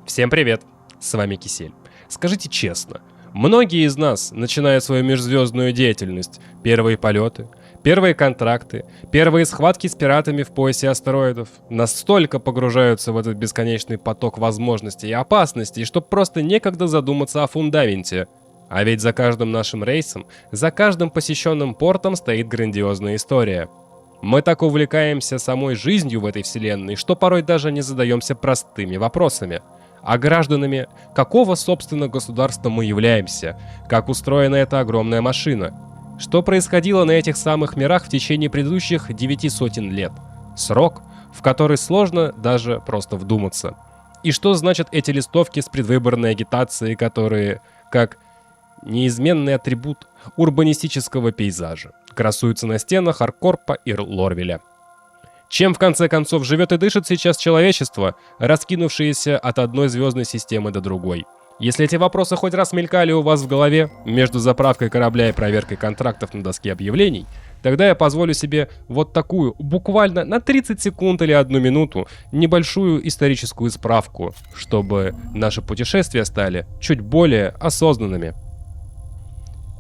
Всем привет, с вами Кисель. Скажите честно, многие из нас, начиная свою межзвездную деятельность, первые полеты, первые контракты, первые схватки с пиратами в поясе астероидов, настолько погружаются в этот бесконечный поток возможностей и опасностей, что просто некогда задуматься о фундаменте. А ведь за каждым нашим рейсом, за каждым посещенным портом стоит грандиозная история. Мы так увлекаемся самой жизнью в этой вселенной, что порой даже не задаемся простыми вопросами. А гражданами какого, собственно, государства мы являемся? Как устроена эта огромная машина? Что происходило на этих самых мирах в течение предыдущих 900 лет? Срок, в который сложно даже просто вдуматься. И что значат эти листовки с предвыборной агитацией, которые, как неизменный атрибут урбанистического пейзажа, красуются на стенах Аркорпа и Лорвеля? Чем, в конце концов, живет и дышит сейчас человечество, раскинувшееся от одной звездной системы до другой? Если эти вопросы хоть раз мелькали у вас в голове между заправкой корабля и проверкой контрактов на доске объявлений, тогда я позволю себе вот такую, буквально на 30 секунд или 1 минуту, небольшую историческую справку, чтобы наши путешествия стали чуть более осознанными.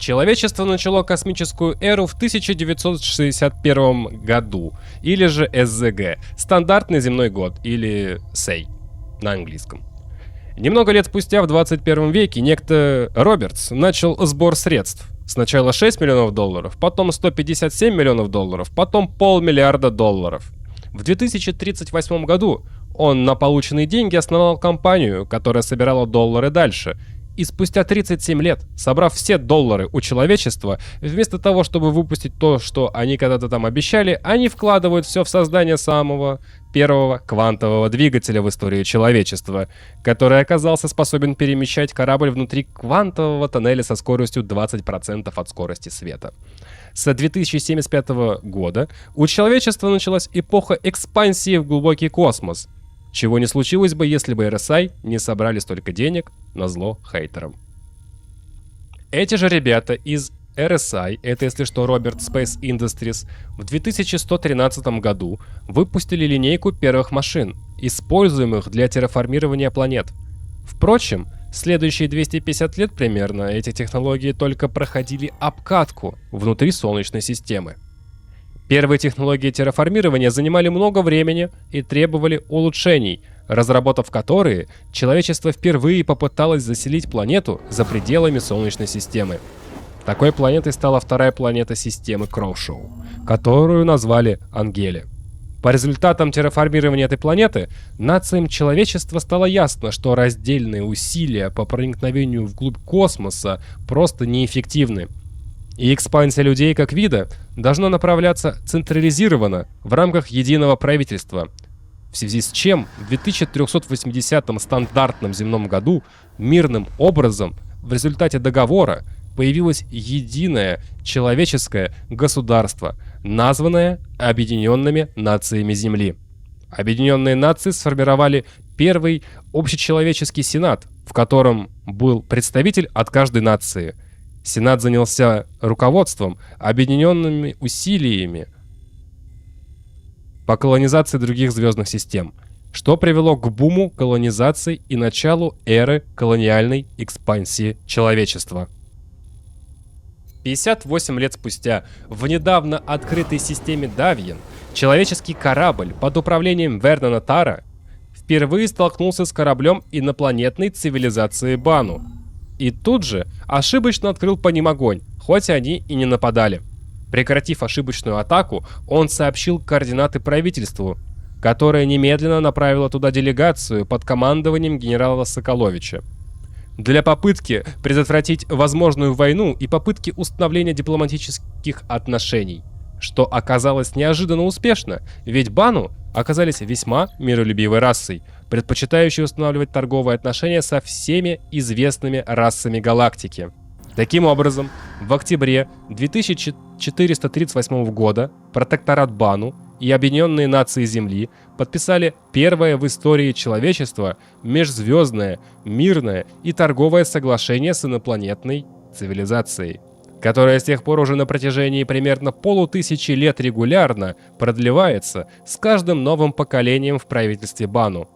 Человечество начало космическую эру в 1961 году, или же СЗГ, стандартный земной год, или SEI на английском. Немного лет спустя, в 21 веке, некто Робертс начал сбор средств. Сначала $6 миллионов, потом $157 миллионов, потом $500 миллиарда. В 2038 году он на полученные деньги основал компанию, которая собирала доллары дальше. И спустя 37 лет, собрав все доллары у человечества, вместо того, чтобы выпустить то, что они когда-то там обещали, они вкладывают все в создание самого первого квантового двигателя в истории человечества, который оказался способен перемещать корабль внутри квантового тоннеля со скоростью 20% от скорости света. С 2075 года у человечества началась эпоха экспансии в глубокий космос, чего не случилось бы, если бы RSI не собрали столько денег назло хейтерам. Эти же ребята из RSI, это если что Роберт Space Industries, в 2113 году выпустили линейку первых машин, используемых для терраформирования планет. Впрочем, следующие 250 лет примерно эти технологии только проходили обкатку внутри Солнечной системы. Первые технологии терраформирования занимали много времени и требовали улучшений, разработав которые, человечество впервые попыталось заселить планету за пределами Солнечной системы. Такой планетой стала вторая планета системы Кроушоу, которую назвали Ангеле. По результатам терраформирования этой планеты, нациям человечества стало ясно, что раздельные усилия по проникновению вглубь космоса просто неэффективны. И экспансия людей как вида должна направляться централизированно в рамках единого правительства, в связи с чем в 2380 стандартном земном году мирным образом в результате договора появилось единое человеческое государство, названное Объединенными Нациями Земли. Объединенные Нации сформировали первый общечеловеческий сенат, в котором был представитель от каждой нации. Сенат занялся руководством объединенными усилиями по колонизации других звездных систем, что привело к буму колонизации и началу эры колониальной экспансии человечества. 58 лет спустя в недавно открытой системе Давьен человеческий корабль под управлением Вернона Тара впервые столкнулся с кораблем инопланетной цивилизации Бану. И тут же ошибочно открыл по ним огонь, хоть они и не нападали. Прекратив ошибочную атаку, он сообщил координаты правительству, которое немедленно направило туда делегацию под командованием генерала Соколовича. Для попытки предотвратить возможную войну и попытки установления дипломатических отношений, что оказалось неожиданно успешно, ведь Бану оказались весьма миролюбивой расой, предпочитающей устанавливать торговые отношения со всеми известными расами галактики. Таким образом, в октябре 2438 года протекторат Бану и Объединенные Нации Земли подписали первое в истории человечества межзвездное, мирное и торговое соглашение с инопланетной цивилизацией, которое с тех пор уже на протяжении примерно полутысячи лет регулярно продлевается с каждым новым поколением в правительстве Бану.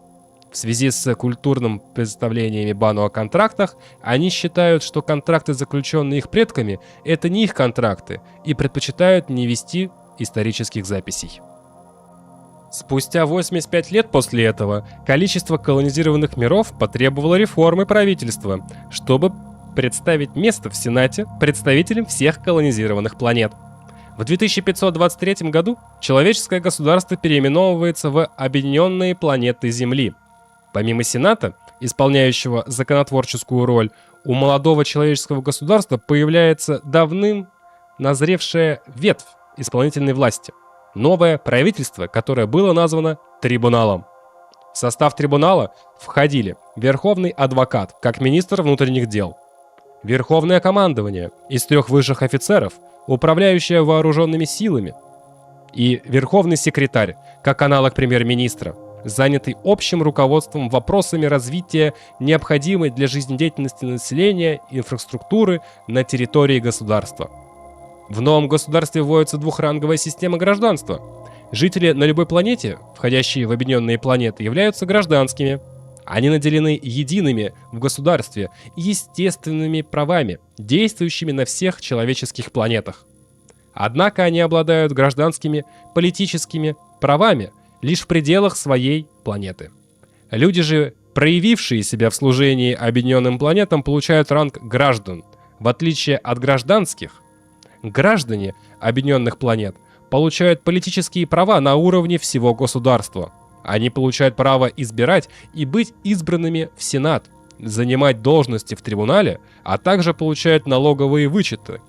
В связи с культурным представлениями Бану о контрактах, они считают, что контракты, заключенные их предками, это не их контракты, и предпочитают не вести исторических записей. Спустя 85 лет после этого количество колонизированных миров потребовало реформы правительства, чтобы представить место в Сенате представителям всех колонизированных планет. В 2523 году человеческое государство переименовывается в Объединенные планеты Земли. Помимо Сената, исполняющего законотворческую роль, у молодого человеческого государства появляется давным назревшая ветвь исполнительной власти. Новое правительство, которое было названо трибуналом. В состав трибунала входили верховный адвокат, как министр внутренних дел, верховное командование из 3 высших офицеров, управляющее вооруженными силами, и верховный секретарь, как аналог премьер-министра, занятый общим руководством вопросами развития необходимой для жизнедеятельности населения инфраструктуры на территории государства. В новом государстве вводится двухранговая система гражданства. Жители на любой планете, входящие в объединенные планеты, являются гражданскими. Они наделены едиными в государстве естественными правами, действующими на всех человеческих планетах. Однако они обладают гражданскими политическими правами лишь в пределах своей планеты. Люди же, проявившие себя в служении объединенным планетам, получают ранг граждан. В отличие от гражданских, граждане объединенных планет получают политические права на уровне всего государства. Они получают право избирать и быть избранными в Сенат, занимать должности в трибунале, а также получают налоговые вычеты.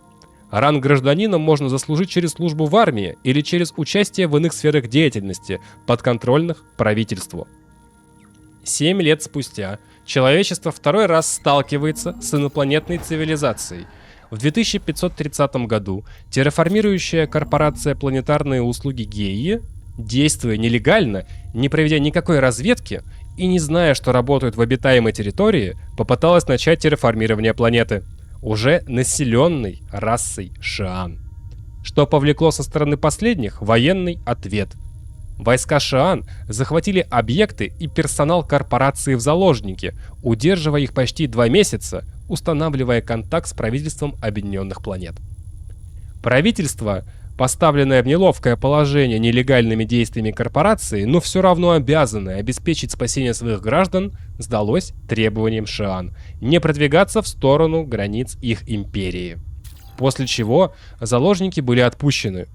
Ранг гражданина можно заслужить через службу в армии или через участие в иных сферах деятельности, подконтрольных правительству. 7 лет спустя человечество второй раз сталкивается с инопланетной цивилизацией. В 2530 году терраформирующая корпорация «Планетарные услуги Геи», действуя нелегально, не проведя никакой разведки и не зная, что работают в обитаемой территории, попыталась начать терраформирование планеты, уже населенной расой Шиан. Что повлекло со стороны последних военный ответ. Войска Шиан захватили объекты и персонал корпорации в заложники, удерживая их почти 2 месяца, устанавливая контакт с правительством объединенных планет. Правительство, поставленное в неловкое положение нелегальными действиями корпорации, но все равно обязанное обеспечить спасение своих граждан, сдалось требованиям Шиан не продвигаться в сторону границ их империи. После чего заложники были отпущены.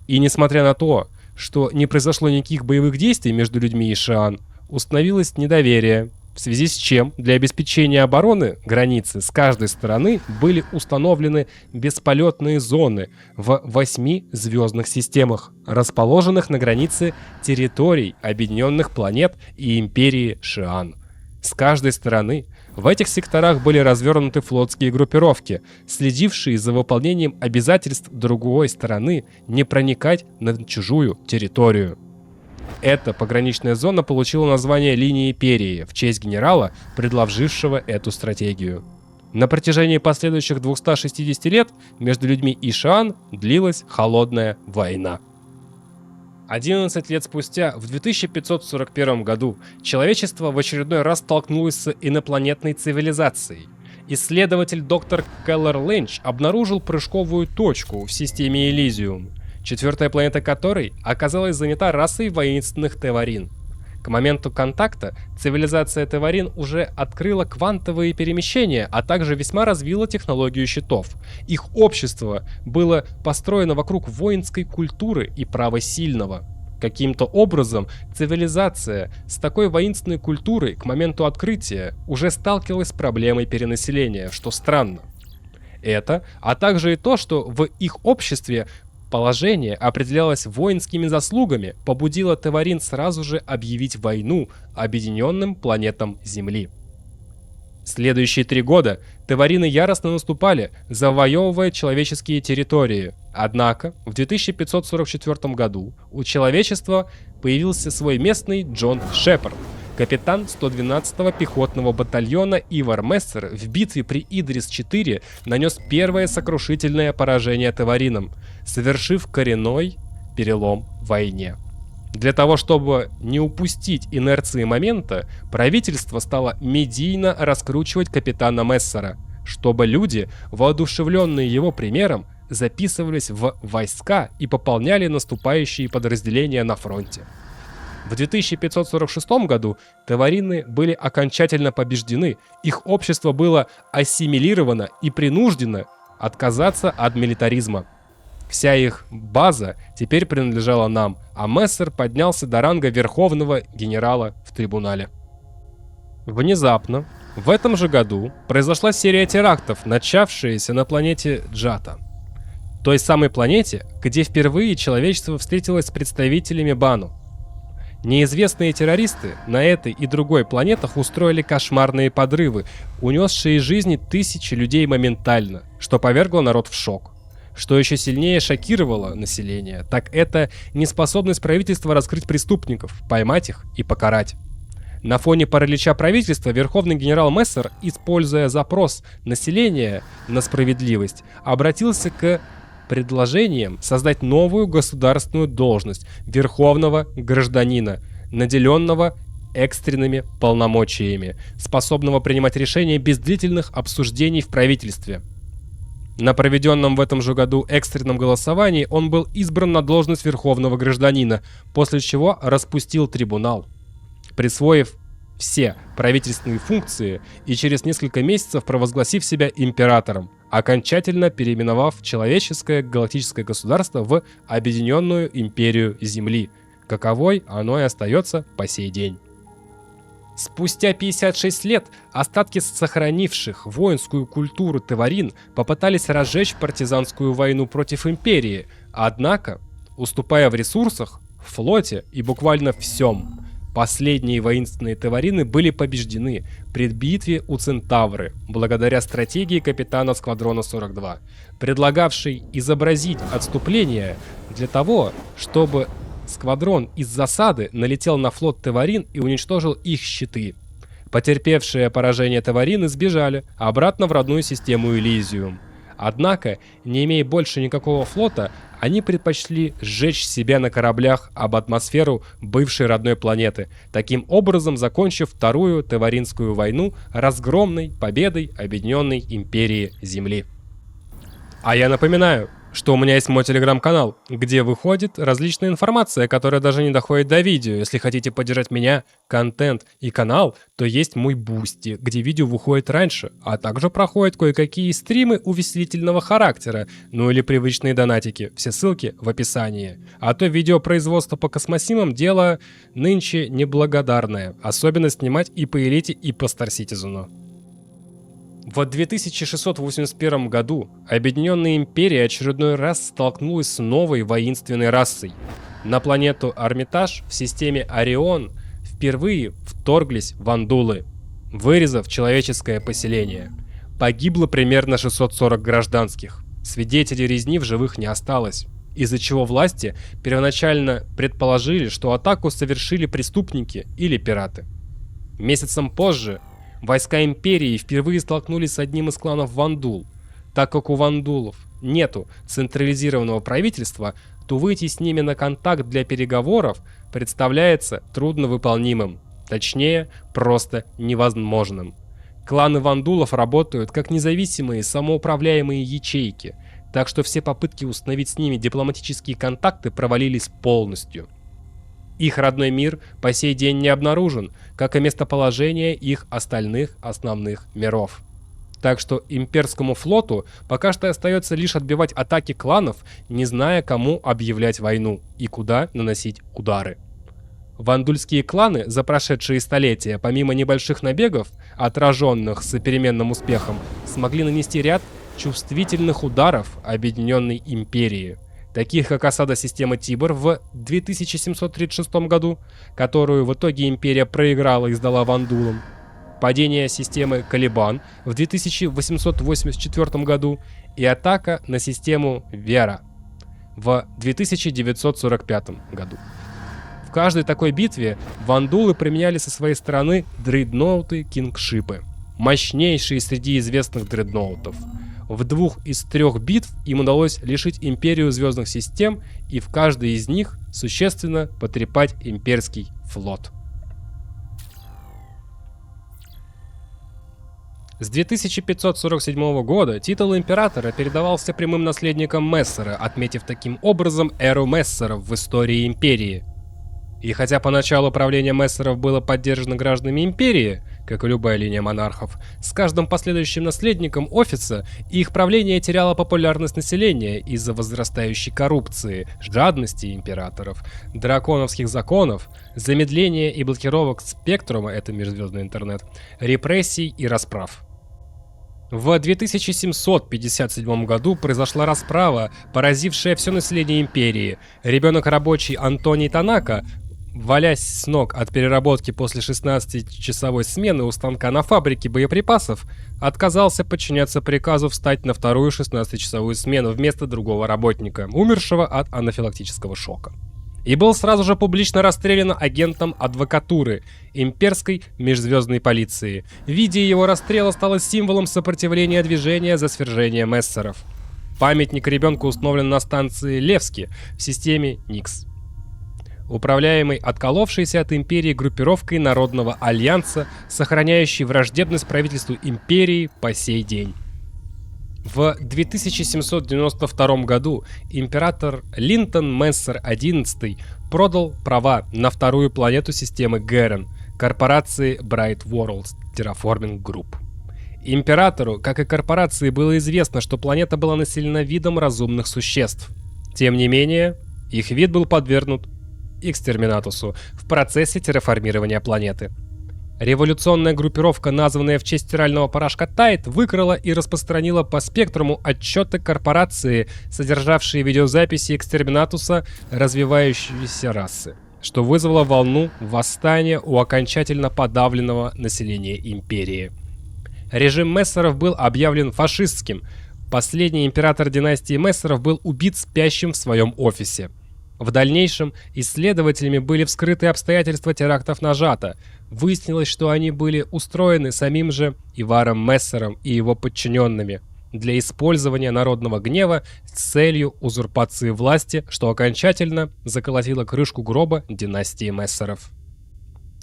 И несмотря на то, что не произошло никаких боевых действий между людьми и Шиан, установилось недоверие, в связи с чем для обеспечения обороны границы с каждой стороны были установлены бесполетные зоны в 8 звездных системах, расположенных на границе территорий объединенных планет и империи Шиан. С каждой стороны в этих секторах были развернуты флотские группировки, следившие за выполнением обязательств другой стороны не проникать на чужую территорию. Эта пограничная зона получила название линии Перии в честь генерала, предложившего эту стратегию. На протяжении последующих 260 лет между людьми и Шиан длилась холодная война. 11 лет спустя, в 2541 году, человечество в очередной раз столкнулось с инопланетной цивилизацией. Исследователь доктор Келлер Лэнч обнаружил прыжковую точку в системе Элизиум, 4-я планета которой оказалась занята расой воинственных Теварин. К моменту контакта цивилизация Теварин уже открыла квантовые перемещения, а также весьма развила технологию щитов. Их общество было построено вокруг воинской культуры и права сильного. Каким-то образом цивилизация с такой воинственной культурой к моменту открытия уже сталкивалась с проблемой перенаселения, что странно. Это, а также и то, что в их обществе положение определялось воинскими заслугами, побудило Теварин сразу же объявить войну объединенным планетам Земли. Следующие 3 года Теварины яростно наступали, завоевывая человеческие территории. Однако в 2544 году у человечества появился свой местный Джон Шепард, капитан 112-го пехотного батальона Ивар Мессер в битве при Идрис-4 нанес первое сокрушительное поражение Теваринам, совершив коренной перелом в войне. Для того, чтобы не упустить инерции момента, правительство стало медийно раскручивать капитана Мессера, чтобы люди, воодушевленные его примером, записывались в войска и пополняли наступающие подразделения на фронте. В 2546 году таварины были окончательно побеждены, их общество было ассимилировано и принуждено отказаться от милитаризма. Вся их база теперь принадлежала нам, а Мессер поднялся до ранга верховного генерала в трибунале. Внезапно, в этом же году, произошла серия терактов, начавшаяся на планете Джата. Той самой планете, где впервые человечество встретилось с представителями Бану. Неизвестные террористы на этой и другой планетах устроили кошмарные подрывы, унесшие жизни тысячи людей моментально, что повергло народ в шок. Что еще сильнее шокировало население, так это неспособность правительства раскрыть преступников, поймать их и покарать. На фоне паралича правительства верховный генерал Мессер, используя запрос населения на справедливость, обратился к предложением создать новую государственную должность верховного гражданина, наделенного экстренными полномочиями, способного принимать решения без длительных обсуждений в правительстве. На проведенном в этом же году экстренном голосовании он был избран на должность верховного гражданина, после чего распустил трибунал, присвоив все правительственные функции и через несколько месяцев провозгласив себя императором, окончательно переименовав человеческое галактическое государство в Объединенную Империю Земли, каковой оно и остается по сей день. Спустя 56 лет остатки сохранивших воинскую культуру таварин попытались разжечь партизанскую войну против империи, однако, уступая в ресурсах, в флоте и буквально всем, последние воинственные таварины были побеждены при битве у Центавры, благодаря стратегии капитана Сквадрона 42, предлагавшей изобразить отступление для того, чтобы Сквадрон из засады налетел на флот таварин и уничтожил их щиты. Потерпевшие поражение таварины сбежали обратно в родную систему Элизиум. Однако, не имея больше никакого флота, они предпочли сжечь себя на кораблях об атмосферу бывшей родной планеты, таким образом закончив Вторую Таваринскую войну разгромной победой Объединенной Империи Земли. А я напоминаю, что у меня есть мой телеграм-канал, где выходит различная информация, которая даже не доходит до видео. Если хотите поддержать меня, контент и канал, то есть мой Бусти, где видео выходит раньше, а также проходят кое-какие стримы увеселительного характера, ну или привычные донатики. Все ссылки в описании. А то видеопроизводство по космосимам дело нынче неблагодарное, особенно снимать и по элите, и по Star Citizen. В 2681 году Объединенная Империя очередной раз столкнулась с новой воинственной расой. На планету Армитаж в системе Орион впервые вторглись вандулы, вырезав человеческое поселение. Погибло примерно 640 гражданских. Свидетелей резни в живых не осталось, из-за чего власти первоначально предположили, что атаку совершили преступники или пираты. Месяцем позже войска Империи впервые столкнулись с одним из кланов Вандул. Так как у вандулов нету централизированного правительства, то выйти с ними на контакт для переговоров представляется трудновыполнимым. Точнее, просто невозможным. Кланы вандулов работают как независимые самоуправляемые ячейки, так что все попытки установить с ними дипломатические контакты провалились полностью. Их родной мир по сей день не обнаружен, как и местоположение их остальных основных миров. Так что имперскому флоту пока что остается лишь отбивать атаки кланов, не зная, кому объявлять войну и куда наносить удары. Вандульские кланы за прошедшие столетия, помимо небольших набегов, отраженных с переменным успехом, смогли нанести ряд чувствительных ударов Объединенной Империи, таких как осада системы Тибр в 2736 году, которую в итоге Империя проиграла и сдала вандулам, падение системы Калибан в 2884 году и атака на систему Вера в 2945 году. В каждой такой битве вандулы применяли со своей стороны дредноуты-кингшипы, мощнейшие среди известных дредноутов. В 2 из 3 битв им удалось лишить Империю звездных систем и в каждой из них существенно потрепать имперский флот. С 2547 года титул императора передавался прямым наследникам Мессера, отметив таким образом эру Мессеров в истории империи. И хотя поначалу правление Мессеров было поддержано гражданами империи, как и любая линия монархов, с каждым последующим наследником офиса их правление теряло популярность населения из-за возрастающей коррупции, жадности императоров, драконовских законов, замедления и блокировок спектрума, это межзвездный интернет, репрессий и расправ. В 2757 году произошла расправа, поразившая все население империи. Ребенок рабочий Антоний Танака, валясь с ног от переработки после 16-часовой смены у станка на фабрике боеприпасов, отказался подчиняться приказу встать на вторую 16-часовую смену вместо другого работника, умершего от анафилактического шока. И был сразу же публично расстрелян агентом адвокатуры имперской межзвездной полиции. Видео его расстрела стало символом сопротивления движения за свержение Мессеров. Памятник ребенку установлен на станции Левски в системе Никс, управляемой отколовшейся от империи группировкой Народного Альянса, сохраняющей враждебность правительству империи по сей день. В 2792 году император Линтон Мессер XI продал права на вторую планету системы Герен корпорации Bright Worlds Terraforming Group. Императору, как и корпорации, было известно, что планета была населена видом разумных существ. Тем не менее, их вид был подвергнут экстерминатусу в процессе терраформирования планеты. Революционная группировка, названная в честь стирального порошка Тайд, выкрала и распространила по спектруму отчеты корпорации, содержавшие видеозаписи экстерминатуса развивающейся расы, что вызвало волну восстания у окончательно подавленного населения империи. Режим Мессеров был объявлен фашистским. Последний император династии Мессеров был убит спящим в своем офисе. В дальнейшем исследователями были вскрыты обстоятельства терактов на Жато. Выяснилось, что они были устроены самим же Иваром Мессером и его подчиненными для использования народного гнева с целью узурпации власти, что окончательно заколотило крышку гроба династии Мессеров.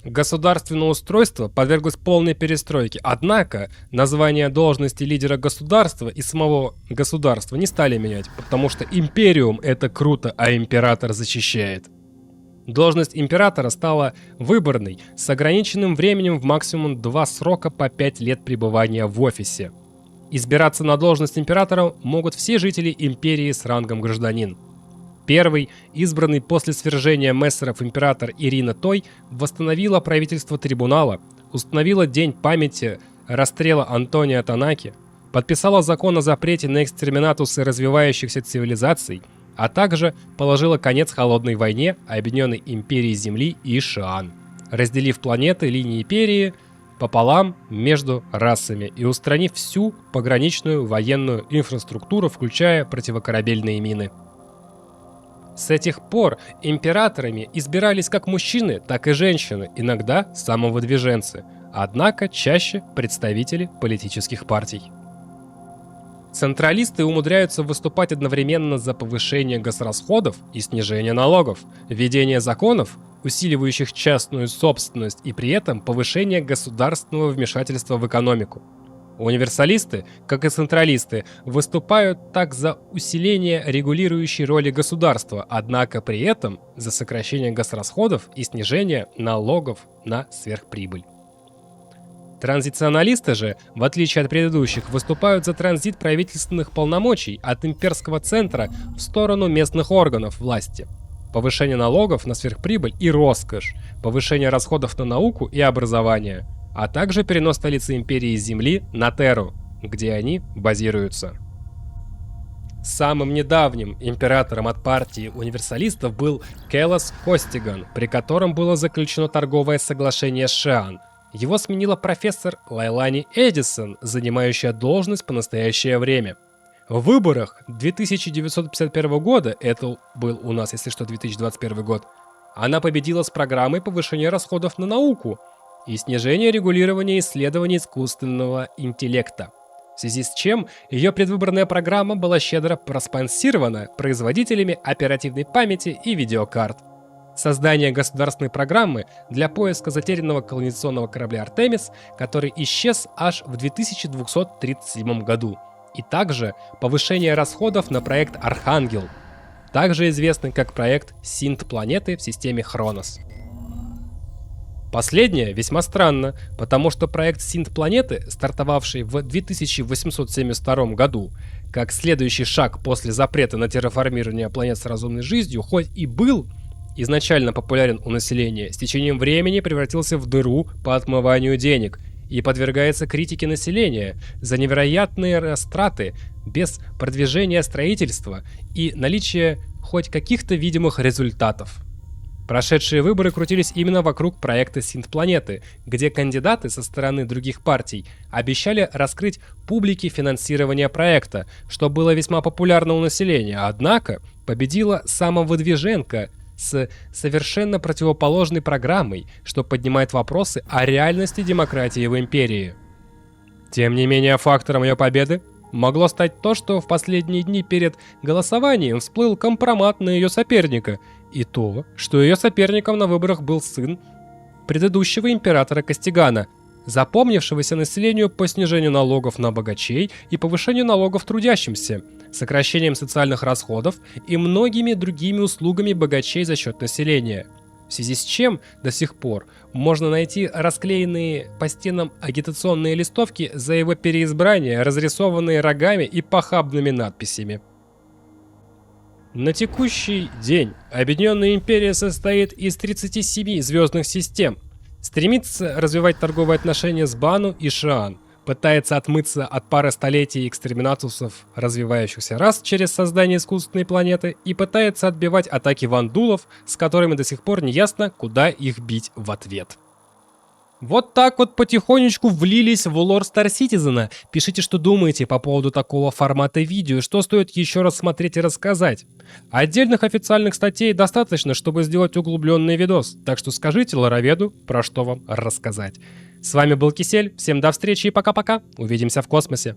Государственное устройство подверглось полной перестройке, однако название должности лидера государства и самого государства не стали менять, потому что империум — это круто, а император защищает. Должность императора стала выборной, с ограниченным временем в максимум 2 срока по 5 лет пребывания в офисе. Избираться на должность императора могут все жители империи с рангом гражданин. Первый, избранный после свержения Мессеров император Ирина Той, восстановила правительство трибунала, установила день памяти расстрела Антония Танаки, подписала закон о запрете на экстерминатусы развивающихся цивилизаций, а также положила конец холодной войне Объединенной империи Земли и Шиан, разделив планеты линии империи пополам между расами и устранив всю пограничную военную инфраструктуру, включая противокорабельные мины. С этих пор императорами избирались как мужчины, так и женщины, иногда самовыдвиженцы, однако чаще представители политических партий. Централисты умудряются выступать одновременно за повышение госрасходов и снижение налогов, введение законов, усиливающих частную собственность, и при этом повышение государственного вмешательства в экономику. Универсалисты, как и централисты, выступают так за усиление регулирующей роли государства, однако при этом за сокращение госрасходов и снижение налогов на сверхприбыль. Транзиционалисты же, в отличие от предыдущих, выступают за транзит правительственных полномочий от имперского центра в сторону местных органов власти, повышение налогов на сверхприбыль и роскошь, повышение расходов на науку и образование, а также перенос столицы империи с Земли на Терру, где они базируются. Самым недавним императором от партии универсалистов был Келос Костиган, при котором было заключено торговое соглашение с Шиан. Его сменила профессор Лайлани Эдисон, занимающая должность по настоящее время. В выборах 1951 года, это был у нас, если что, 2021 год, она победила с программой повышения расходов на науку и снижение регулирования исследований искусственного интеллекта. в связи с чем ее предвыборная программа была щедро проспонсирована производителями оперативной памяти и видеокарт. Создание государственной программы для поиска затерянного колонизационного корабля «Артемис», который исчез аж в 2237 году, и также повышение расходов на проект «Архангел», также известный как проект Синт-планеты в системе Хронос. Последнее весьма странно, потому что проект Синт-планеты, стартовавший в 2872 году, как следующий шаг после запрета на терраформирование планет с разумной жизнью, хоть и был изначально популярен у населения, с течением времени превратился в дыру по отмыванию денег и подвергается критике населения за невероятные растраты без продвижения строительства и наличия хоть каких-то видимых результатов. Прошедшие выборы крутились именно вокруг проекта Синт-планеты, где кандидаты со стороны других партий обещали раскрыть публике финансирование проекта, что было весьма популярно у населения, однако победила самовыдвиженка с совершенно противоположной программой, что поднимает вопросы о реальности демократии в империи. Тем не менее, фактором ее победы могло стать то, что в последние дни перед голосованием всплыл компромат на ее соперника, и то, что ее соперником на выборах был сын предыдущего императора Костигана, запомнившегося населению по снижению налогов на богачей и повышению налогов трудящимся, сокращением социальных расходов и многими другими услугами богачей за счет населения. В связи с чем до сих пор можно найти расклеенные по стенам агитационные листовки за его переизбрание, разрисованные рогами и похабными надписями. На текущий день Объединенная империя состоит из 37 звездных систем, стремится развивать торговые отношения с Бану и Шиан, пытается отмыться от пары столетий экстреминатусов развивающихся рас через создание искусственной планеты и пытается отбивать атаки вандулов, с которыми до сих пор не ясно, куда их бить в ответ. Вот так вот потихонечку влились в лор Star Citizen. Пишите, что думаете по поводу такого формата видео, что стоит еще раз смотреть и рассказать. Отдельных официальных статей достаточно, чтобы сделать углубленный видос, так что скажите лороведу, про что вам рассказать. С вами был Кисель, всем до встречи и пока-пока, увидимся в космосе.